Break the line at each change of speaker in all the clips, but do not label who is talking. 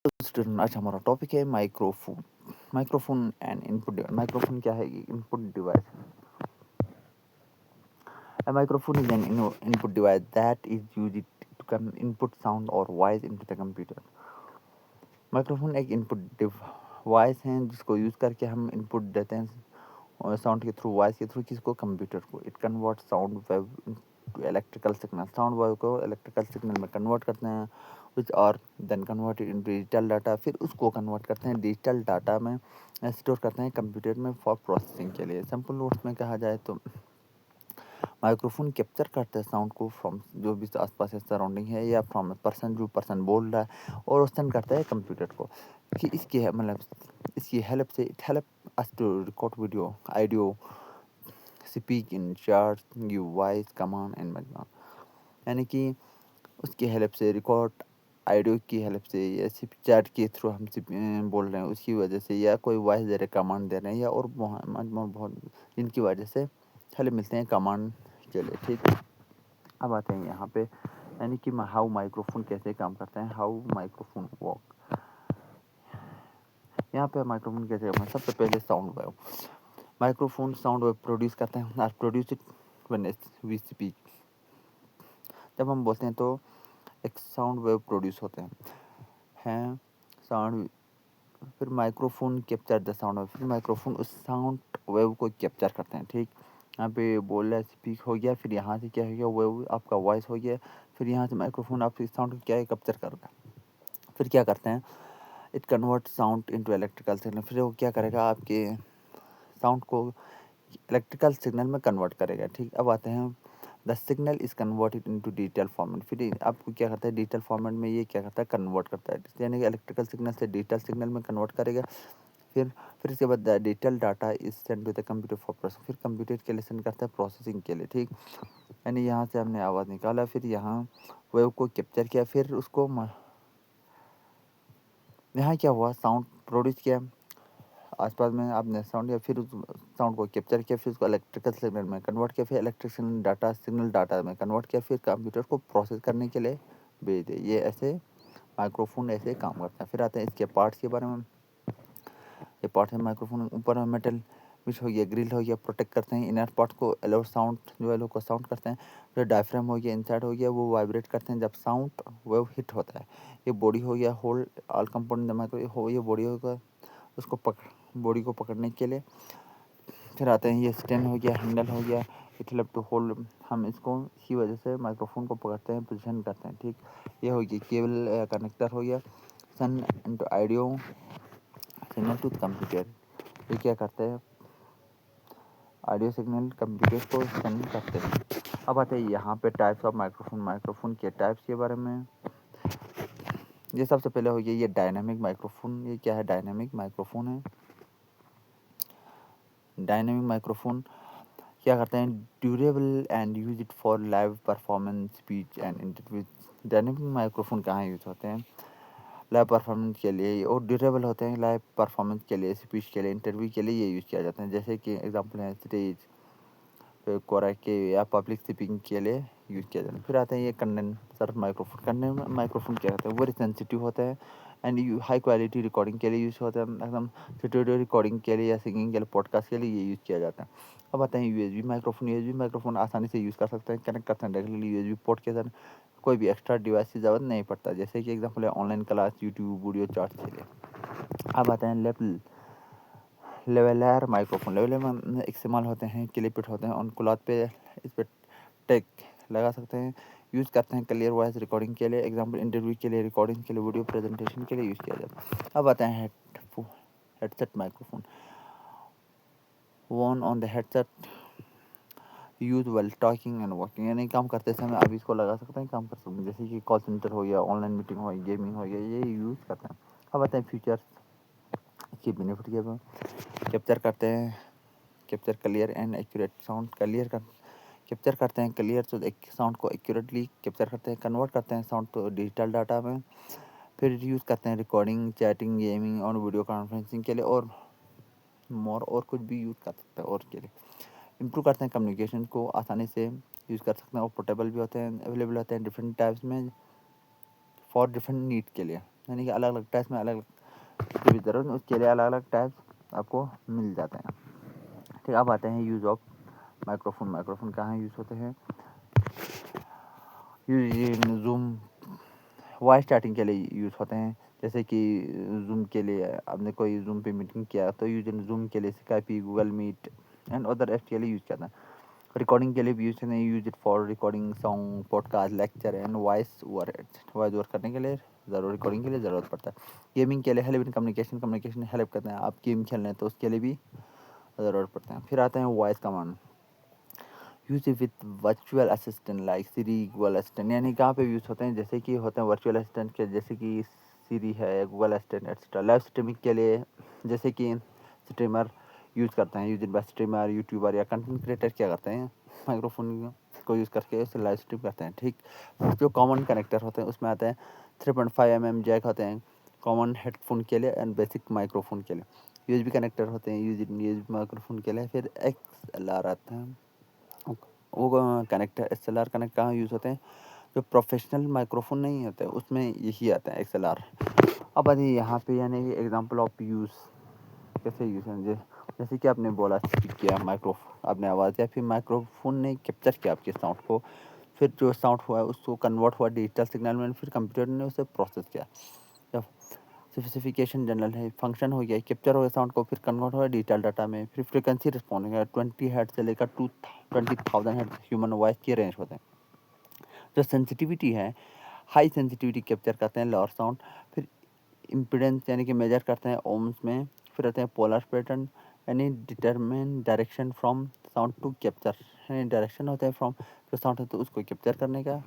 Student, आज हमारा topic है microphone. Microphone and input device. Microphone क्या है? Input device. A microphone is an input device that is used to input sound or voice into the computer. Microphone एक input device है जिसको use करके हम इनपुट देते हैं और साउंड के थ्रू, वॉइस के थ्रू, किसको? कंप्यूटर को। It convert sound wave to electrical signal. Sound wave को इलेक्ट्रिकल सिग्नल में कन्वर्ट करते हैं, which are then converted in digital data. फिर उसको कन्वर्ट करते हैं डिजिटल डाटा में, स्टोर करते हैं कंप्यूटर में फॉर प्रोसेसिंग के लिए। सिंपल वर्ड्स में कहा जाए तो माइक्रोफोन कैप्चर करता है साउंड को फ्रॉम जो भी आसपास है, सराउंडिंग है, या फ्रॉम पर्सन, जो पर्सन बोल रहा है, और सेंड करता है कंप्यूटर को। कि इसकी मतलब इसकी हेल्प से it help us to record video, audio, speak in chat, give voice command and magna. यानी कि उसकी हेल्प से रिकॉर्ड, ऑडियो की हेल्प से, या सिर्फ चैट के थ्रू हम सिर्फ बोल रहे हैं उसकी वजह से, या कोई वॉइस दे रहे, कमांड दे रहे हैं, या और बहुत जिनकी वजह से हेल्प मिलते हैं कमांड के लिए। ठीक, अब आते हैं यहाँ पे, यानी कि हाउ माइक्रोफोन कैसे काम करता है, हाउ माइक्रोफोन वर्क। यहाँ पे माइक्रोफोन कैसे काम करता है? सबसे पहले sound wave. Microphone sound wave produce करते हैं, are produce it when we speak. जब हम बोलते हैं तो एक साउंड वेव प्रोड्यूस होते हैं साउंड। फिर microphone capture the sound wave. फिर माइक्रोफोन उस साउंड वेव को कैप्चर करते हैं। ठीक, यहाँ पे बोल रहा है स्पीक हो गया, फिर यहाँ से क्या हो गया, वेव आपका वॉइस हो गया, फिर यहाँ से माइक्रोफोन आपके साउंड को क्या है, कैप्चर करेगा। फिर क्या करते हैं, it convert sound into electrical signal. फिर वो क्या करेगा, आपके साउंड को इलेक्ट्रिकल सिग्नल में कन्वर्ट करेगा। ठीक, अब आते हैं the signal is converted into digital format. फिर आपको क्या करता है, डिजिटल फॉर्मेट में ये क्या करता है, कन्वर्ट करता है, यानी कि इलेक्ट्रिकल सिग्नल से डिजिटल सिग्नल में कन्वर्ट करेगा। फिर इसके बाद digital data is send to the computer for processing. फिर कंप्यूटर के लिए सेंड करता है प्रोसेसिंग के लिए। ठीक, यानी यहाँ से हमने आवाज़ निकाला, फिर यहाँ वेव को कैप्चर किया, फिर उसको यहाँ क्या हुआ, साउंड प्रोड्यूस किया आसपास में आपने साउंड, या फिर उस साउंड को कैप्चर किया, फिर उसको इलेक्ट्रिकल सिग्नल में कन्वर्ट किया, फिर इलेक्ट्रिक सिग्नल डाटा में कन्वर्ट किया, फिर कंप्यूटर को प्रोसेस करने के लिए भेज दे। ये ऐसे माइक्रोफोन ऐसे काम करता है। फिर आते हैं इसके पार्ट्स के बारे में। ये पार्ट है माइक्रोफोन, ऊपर में मेटल विच हो गया, ग्रिल हो गया, प्रोटेक्ट करते हैं इनर पार्ट को, एलो साउंड जो एलो को साउंड करते हैं। फिर डायफ्राम हो गया, इनसाइड हो गया, वो वाइब्रेट करते हैं जब साउंड वेव हिट होता है। ये बॉडी हो गया, होल्ड ऑल कंपोनेंट माइक्रो हो, ये बॉडी होगा, उसको बॉडी को पकड़ने के लिए। फिर आते हैं ये स्टैंड हो गया, हैंडल हो गया, इट हेल्प टू होल्ड। हम इसको इसी वजह से माइक्रोफोन को पकड़ते हैं, पोजीशन करते हैं। ठीक, ये हो गया केबल कनेक्टर हो गया, sound into audio signal to computer. ये क्या करते हैं, ऑडियो सिग्नल कंप्यूटर को सेंड करते हैं। अब आते हैं यहाँ पे टाइप्स ऑफ माइक्रोफोन। माइक्रोफोन के टाइप्स के बारे में। ये सबसे पहले हो गया ये डायनामिक माइक्रोफोन। ये क्या है, डायनामिक माइक्रोफोन है। डायनामिक माइक्रोफोन क्या करते हैं, durable and use it for live performance, speech and interview. Dynamic microphone कहाँ यूज़ होते हैं, लाइव परफॉर्मेंस के लिए, और ड्यूरेबल होते हैं लाइव परफॉर्मेंस के लिए, स्पीच के लिए, इंटरव्यू के लिए ये यूज़ किया जाता है। जैसे कि एग्जांपल है स्टेज पे, कोरा के, या पब्लिक स्पीकिंग के लिए यूज़ किया जाता है। फिर आता है ये कंडेंसर माइक्रोफोन। कंडेंसर माइक्रोफोन क्या होता है, वेरी सेंसिटिव होता है एंड हाई क्वालिटी रिकॉर्डिंग के लिए यूज़ होता है, एकदम स्टूडियो रिकॉर्डिंग के लिए, या सिंगिंग के लिए, पॉडकास्ट के लिए ये यूज़ किया जाता है। अब आते हैं यूएसबी माइक्रोफोन। यूएसबी माइक्रोफोन आसानी से यूज़ कर सकते हैं, कनेक्ट करते हैं डायरेक्टली यूएसबी पोर्ट के साथ, कोई भी एक्स्ट्रा डिवाइस की ज़रूरत नहीं पड़ता। जैसे कि एग्जाम्पल है online class, YouTube video chart के लिए। अब आते हैं लेवलर माइक्रोफोन। लेवलर में इस्तेमाल होते हैं, क्लिपिट होते हैं, उन क्लॉथ पे, इस पर टेक लगा सकते हैं। यूज़ करते हैं क्लियर वॉइस रिकॉर्डिंग के लिए, एग्जांपल इंटरव्यू के लिए, रिकॉर्डिंग के लिए, वीडियो प्रेजेंटेशन के लिए यूज़ किया जाता है। अब आते हैं headset microphone. One on the headset use well talking and working, यानी काम करते समय आप इसको लगा सकते हैं, काम कर सकते हैं, जैसे कि कॉल सेंटर हो गया, ऑनलाइन मीटिंग हो गई, गेमिंग हो गया, ये यूज़ करते हैं। अब आते हैं फीचर्स, इसकी बेनिफिट के कैप्चर करते हैं, capture clear and accurate sound, capture करते हैं क्लियर, तो एक साउंड को एक्यूरेटली कैप्चर करते हैं, कन्वर्ट करते हैं साउंड को डिजिटल डाटा में। फिर यूज़ करते हैं रिकॉर्डिंग, चैटिंग, गेमिंग और वीडियो कॉन्फ्रेंसिंग के लिए, और मोर और कुछ भी यूज़ कर सकते हैं और के लिए। इम्प्रूव करते हैं कम्युनिकेशन को, आसानी से यूज़ कर सकते हैं, और पोर्टेबल भी होते हैं, अवेलेबल होते हैं डिफरेंट टाइप्स में फॉर डिफरेंट नीड के लिए। यानी कि अलग अलग टाइप्स में अलग अलग की भी ज़रूरत, उसके लिए अलग अलग टाइप्स आपको मिल जाते हैं। ठीक, अब आते हैं यूज़ ऑफ माइक्रोफोन। माइक्रोफोन कहाँ यूज़ होते हैं? यूज जूम वॉइस चैटिंग के लिए यूज़ होते हैं। जैसे कि जूम के लिए आपने कोई जूम पे मीटिंग किया तो यूज जूम के लिए Skype, Google Meet and other apps के लिए यूज़ करना है। रिकॉर्डिंग के लिए भी यूज करते हैं, use it for recording song, podcast, lecture and voice over करने के लिए ज़रूर रिकॉर्डिंग के लिए ज़रूरत पड़ता है। गेमिंग के लिए हेल्प इन कम्युनिकेशन हेल्प करते हैं। आप गेम खेल रहे हैं तो उसके लिए भी ज़रूरत पड़ता है। फिर आते हैं voice command. Use with virtual assistant like Siri, Google Assistant. यानी कहाँ पे यूज़ होते हैं? जैसे कि होते हैं वर्चुअल असिस्टेंट के, जैसे कि सीरी है, Google assistant etcetera. Live streaming के लिए जैसे कि स्ट्रीमर यूज़ करते हैं, use in by streamer, YouTuber या कंटेंट क्रिएटर क्या करते हैं, माइक्रोफोन को यूज़ करके उसे लाइव स्ट्रीम करते हैं। ठीक, जो कॉमन कनेक्टर होते हैं उसमें आते हैं 3.5 mm जैक होते हैं कॉमन हेडफोन के लिए एंड बेसिक माइक्रोफोन के लिए। यूएसबी कनेक्टर होते हैं यूएसबी माइक्रोफोन के लिए। फिर XLR आता है, वो कनेक्टर XLR कनेक्ट कहाँ यूज़ होते हैं? जो प्रोफेशनल माइक्रोफोन नहीं होते उसमें यही आता है XLR। अब आइए यहाँ पे, यानी कि एग्जांपल ऑफ यूज़ कैसे यूज़ है। जैसे कि आपने बोला, स्पीक किया माइक्रोफोन, आपने आवाज़ या फिर माइक्रोफोन ने कैप्चर किया आपके साउंड को, फिर जो साउंड हुआ है उसको कन्वर्ट हुआ डिजिटल सिग्नल में, फिर कंप्यूटर ने उसे प्रोसेस किया। जब स्पेसिफिकेशन जनरल है, फंक्शन हो गया, कैप्चर हो गया साउंड को, फिर कन्वर्ट हो गया डिजिटल डाटा में, फिर फ्रीक्वेंसी रिस्पॉन्ड हो गया 20 हर्ट्ज से लेकर 20,000 हर्ट्ज ह्यूमन वॉइस की रेंज होते हैं। जो सेंसिटिविटी है, हाई सेंसिटिविटी कैप्चर करते हैं लोअर साउंड। फिर इम्पीडेंस यानी कि मेजर करते हैं ओम्स में। फिर आते हैं पोलर पैटर्न, यानी determine direction from sound to capture, यानी डायरेक्शन होता है फ्रॉम जो साउंड है तो उसको कैप्चर करने का।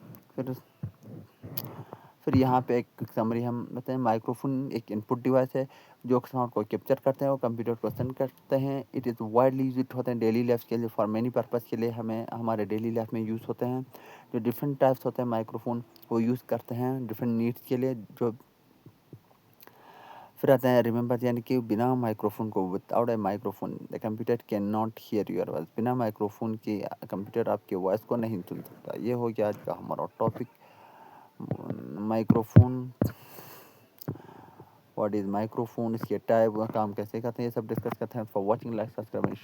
फिर यहाँ पे एक समरी हम बताएं, माइक्रोफोन एक इनपुट डिवाइस है जो साउंड को कैप्चर करते हैं, वो कंप्यूटर को सेंड करते हैं। इट इज़ वाइडली यूज होते हैं डेली लाइफ के लिए, फॉर मेनी पर्पज़ के लिए हमें हमारे डेली लाइफ में यूज़ होते हैं। जो डिफरेंट टाइप्स होते हैं माइक्रोफोन वो यूज़ करते हैं डिफरेंट नीड्स के लिए। जो फिर आता है रिमेंबर, यानी कि बिना माइक्रोफोन को, without A microphone the computer can not here your voice. बिना माइक्रोफोन के कंप्यूटर आपके वॉइस को नहीं सुन सकता। ये हो गया आज का हमारा topic, microphone. What is microphone, इसके टाइप, काम कैसे करते हैं, ये सब डिस्कस करते हैं। For watching, like, subscribe.